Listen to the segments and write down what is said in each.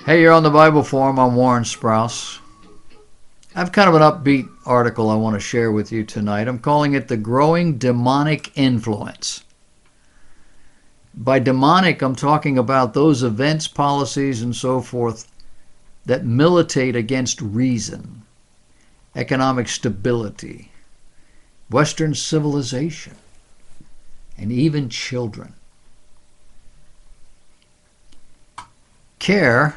Hey, you're on the Bible Forum. I'm Warren Sprouse. I have kind of an upbeat article I want to share with you tonight. I'm calling it The Growing Demonic Influence. By demonic, I'm talking about those events, policies, and so forth that militate against reason, economic stability, Western civilization, and even children. C.A.I.R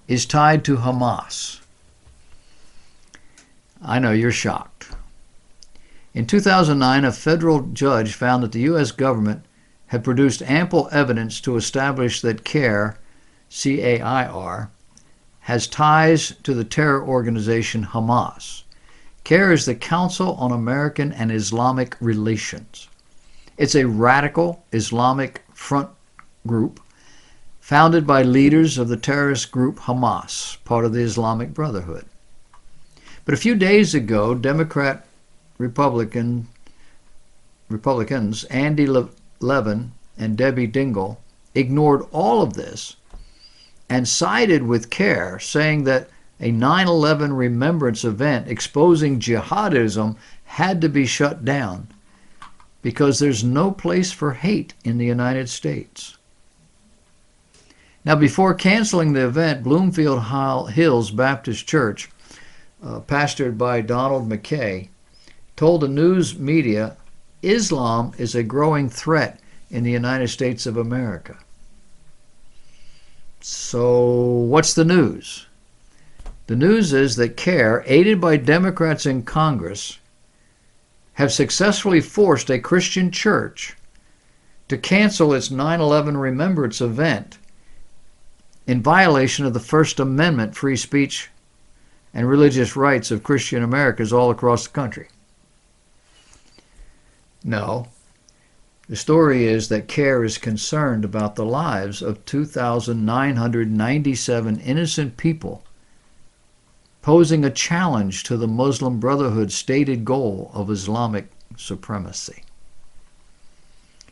is tied to Hamas. I know you're shocked. In 2009, a federal judge found that the U.S. government had produced ample evidence to establish that C.A.I.R, C-A-I-R, has ties to the terror organization Hamas. C.A.I.R is the Council on American and Islamic Relations. It's a radical Islamic front group founded by leaders of the terrorist group Hamas, part of the Islamic Brotherhood. But a few days ago, Republicans Andy Levin and Debbie Dingell ignored all of this and sided with C.A.I.R, saying that a 9/11 remembrance event exposing jihadism had to be shut down because there's no place for hate in the United States. Now, before canceling the event, Bloomfield Hills Baptist Church, pastored by Donald McKay, told the news media Islam is a growing threat in the United States of America. So, what's the news? The news is that C.A.I.R, aided by Democrats in Congress, have successfully forced a Christian church to cancel its 9/11 remembrance event in violation of the First Amendment free speech and religious rights of Christian Americans all across the country. No, the story is that C.A.I.R is concerned about the lives of 2,997 innocent people, posing a challenge to the Muslim Brotherhood's stated goal of Islamic supremacy.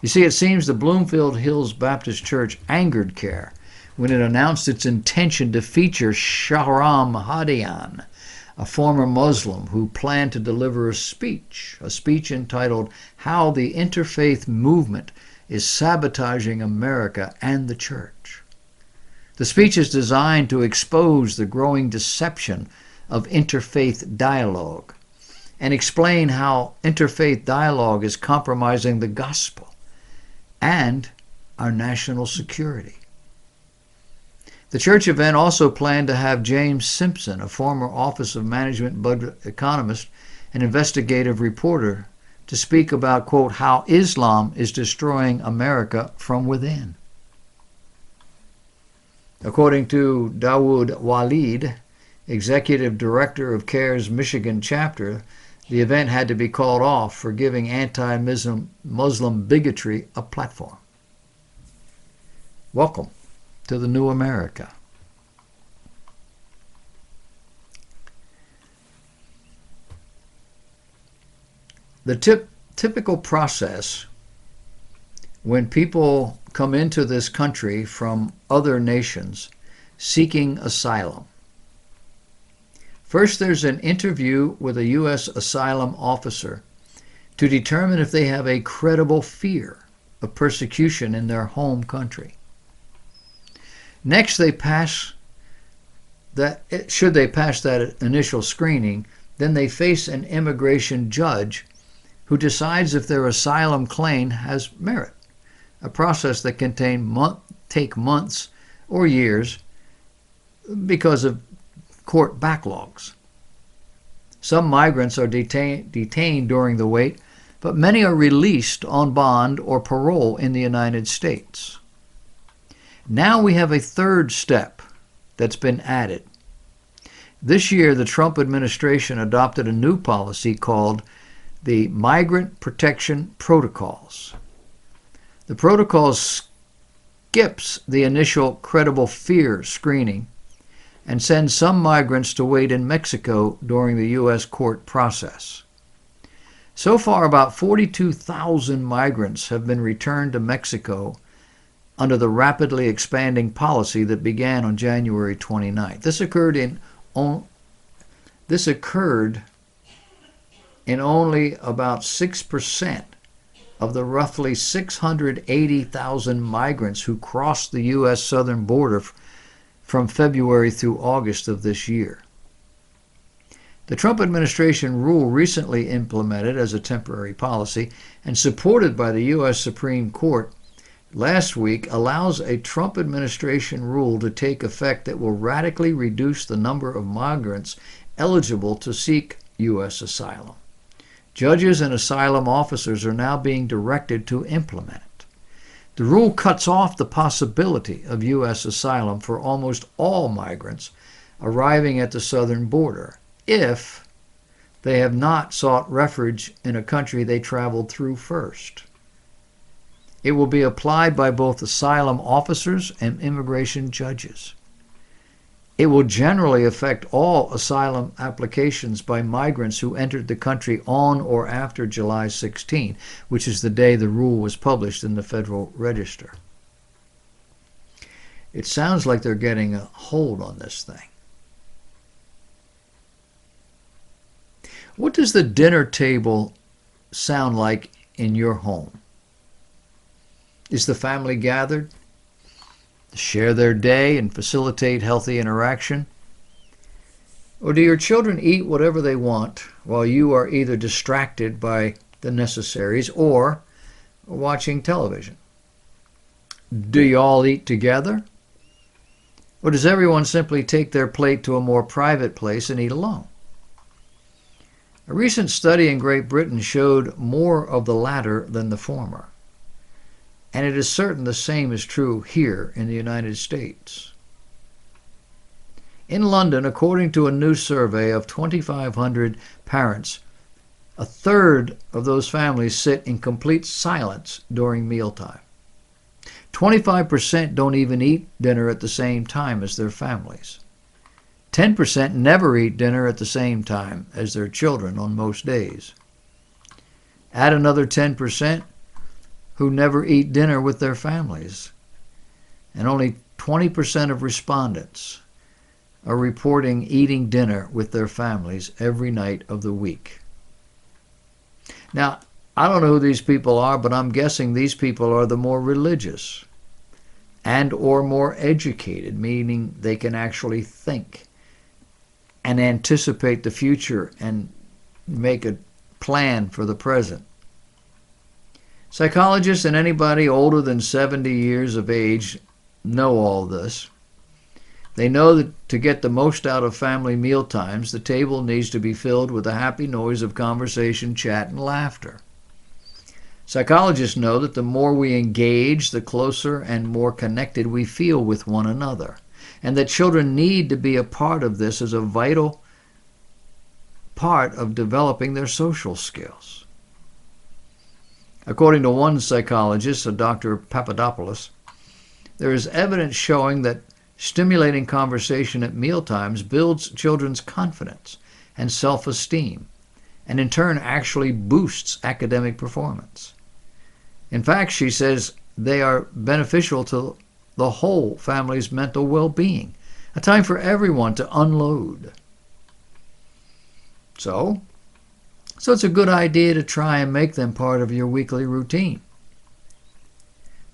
You see, it seems the Bloomfield Hills Baptist Church angered C.A.I.R when it announced its intention to feature Shahram Hadian, a former Muslim who planned to deliver a speech entitled How the Interfaith Movement is Sabotaging America and the Church. The speech is designed to expose the growing deception of interfaith dialogue and explain how interfaith dialogue is compromising the gospel and our national security. The church event also planned to have James Simpson, a former Office of Management budget economist and investigative reporter, to speak about, quote, how Islam is destroying America from within. According to Dawood Walid, executive director of C.A.I.R's Michigan chapter, the event had to be called off for giving anti-Muslim bigotry a platform. Welcome to the new America. The typical process when people come into this country from other nations seeking asylum. First, there's an interview with a U.S. asylum officer to determine if they have a credible fear of persecution in their home country. Next, should they pass that initial screening, then they face an immigration judge who decides if their asylum claim has merit, a process that can take months or years because of court backlogs. Some migrants are detained during the wait, but many are released on bond or parole in the United States. Now we have a third step that's been added. This year, the Trump administration adopted a new policy called the Migrant Protection Protocols. The protocol skips the initial credible fear screening and sends some migrants to wait in Mexico during the U.S. court process. So far, about 42,000 migrants have been returned to Mexico under the rapidly expanding policy that began on January 29th. This occurred in only about 6% of the roughly 680,000 migrants who crossed the U.S. southern border from February through August of this year. The Trump administration rule recently implemented as a temporary policy and supported by the U.S. Supreme Court last week allows a Trump administration rule to take effect that will radically reduce the number of migrants eligible to seek U.S. asylum. Judges and asylum officers are now being directed to implement it. The rule cuts off the possibility of U.S. asylum for almost all migrants arriving at the southern border if they have not sought refuge in a country they traveled through first. It will be applied by both asylum officers and immigration judges. It will generally affect all asylum applications by migrants who entered the country on or after July 16, which is the day the rule was published in the Federal Register. It sounds like they're getting a hold on this thing. What does the dinner table sound like in your home? Is the family gathered to share their day and facilitate healthy interaction? Or do your children eat whatever they want while you are either distracted by the necessaries or watching television? Do you all eat together? Or does everyone simply take their plate to a more private place and eat alone? A recent study in Great Britain showed more of the latter than the former. And it is certain the same is true here in the United States. In London, according to a new survey of 2,500 parents, a third of those families sit in complete silence during mealtime. 25% don't even eat dinner at the same time as their families. 10% never eat dinner at the same time as their children on most days. Add another 10% who never eat dinner with their families. And only 20% of respondents are reporting eating dinner with their families every night of the week. Now, I don't know who these people are, but I'm guessing these people are the more religious and or more educated, meaning they can actually think and anticipate the future and make a plan for the present. Psychologists and anybody older than 70 years of age know all this. They know that to get the most out of family meal times, the table needs to be filled with the happy noise of conversation, chat, and laughter. Psychologists know that the more we engage, the closer and more connected we feel with one another, and that children need to be a part of this as a vital part of developing their social skills. According to one psychologist, Dr. Papadopoulos, there is evidence showing that stimulating conversation at mealtimes builds children's confidence and self-esteem, and in turn actually boosts academic performance. In fact, she says they are beneficial to the whole family's mental well-being, a time for everyone to unload. So it's a good idea to try and make them part of your weekly routine.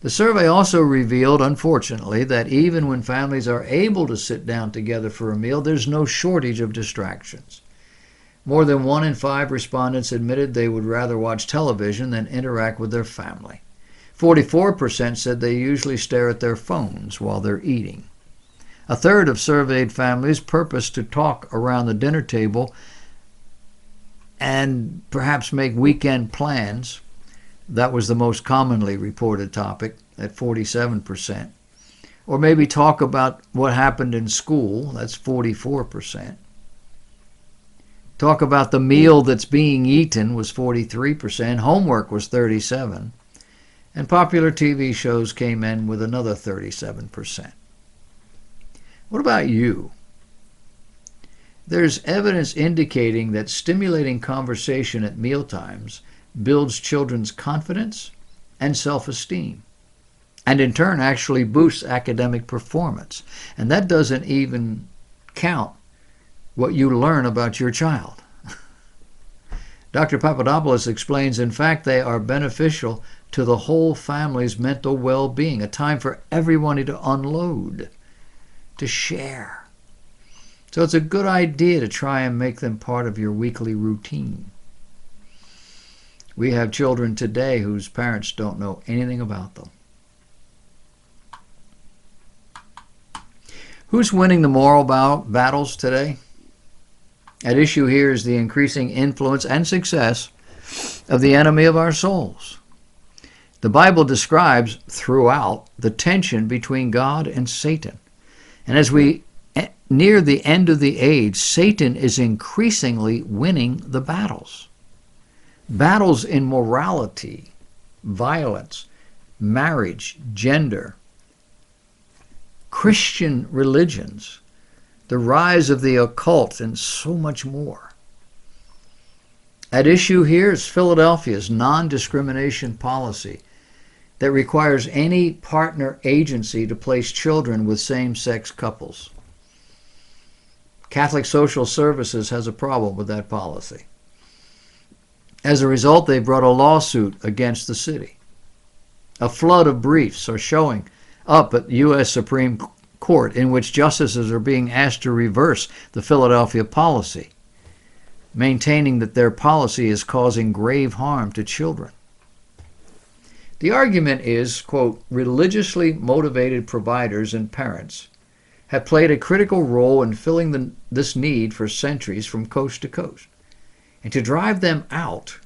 The survey also revealed, unfortunately, that even when families are able to sit down together for a meal, there's no shortage of distractions. More than 1 in 5 respondents admitted they would rather watch television than interact with their family. 44% said they usually stare at their phones while they're eating. A third of surveyed families purpose to talk around the dinner table and perhaps make weekend plans. That was the most commonly reported topic at 47%. Or maybe talk about what happened in school. That's 44%. Talk about the meal that's being eaten was 43%. Homework was 37%. And popular TV shows came in with another 37%. What about you? There's evidence indicating that stimulating conversation at mealtimes builds children's confidence and self-esteem. and in turn actually boosts academic performance. And that doesn't even count what you learn about your child. Dr. Papadopoulos explains, in fact, they are beneficial to the whole family's mental well-being, a time for everyone to unload, to share. So it's a good idea to try and make them part of your weekly routine. We have children today whose parents don't know anything about them. Who's winning the moral battles today? At issue here is the increasing influence and success of the enemy of our souls. The Bible describes throughout the tension between God and Satan. And as we near the end of the age, Satan is increasingly winning the battles. Battles in morality, violence, marriage, gender, Christian religions, the rise of the occult, and so much more. At issue here is Philadelphia's non-discrimination policy that requires any partner agency to place children with same-sex couples. Catholic Social Services has a problem with that policy. As a result, they brought a lawsuit against the city. A flood of briefs are showing up at the U.S. Supreme Court in which justices are being asked to reverse the Philadelphia policy, maintaining that their policy is causing grave harm to children. The argument is, quote, religiously motivated providers and parents have played a critical role in filling this need for centuries from coast to coast. And to drive them out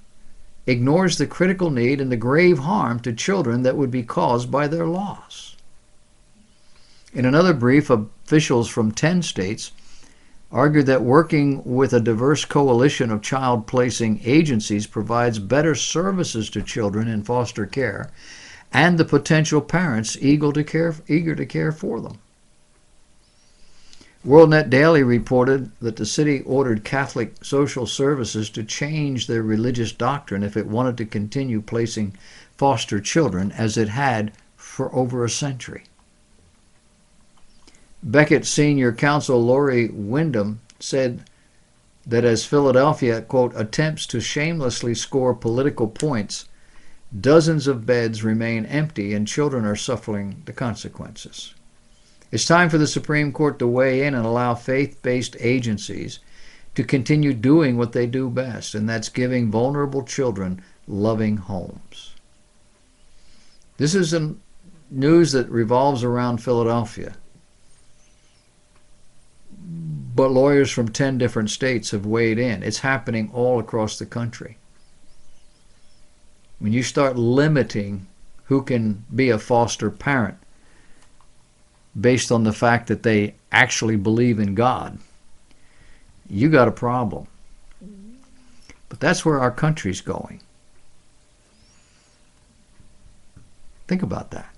ignores the critical need and the grave harm to children that would be caused by their loss. In another brief, officials from 10 states argued that working with a diverse coalition of child-placing agencies provides better services to children in foster care and the potential parents eager to care for them. WorldNet Daily reported that the city ordered Catholic Social Services to change their religious doctrine if it wanted to continue placing foster children as it had for over a century. Beckett Senior Counsel Lori Wyndham said that as Philadelphia, quote, attempts to shamelessly score political points, dozens of beds remain empty and children are suffering the consequences. It's time for the Supreme Court to weigh in and allow faith-based agencies to continue doing what they do best, and that's giving vulnerable children loving homes. This is news that revolves around Philadelphia, but lawyers from 10 different states have weighed in. It's happening all across the country. When you start limiting who can be a foster parent based on the fact that they actually believe in God, you got a problem. But that's where our country's going. Think about that.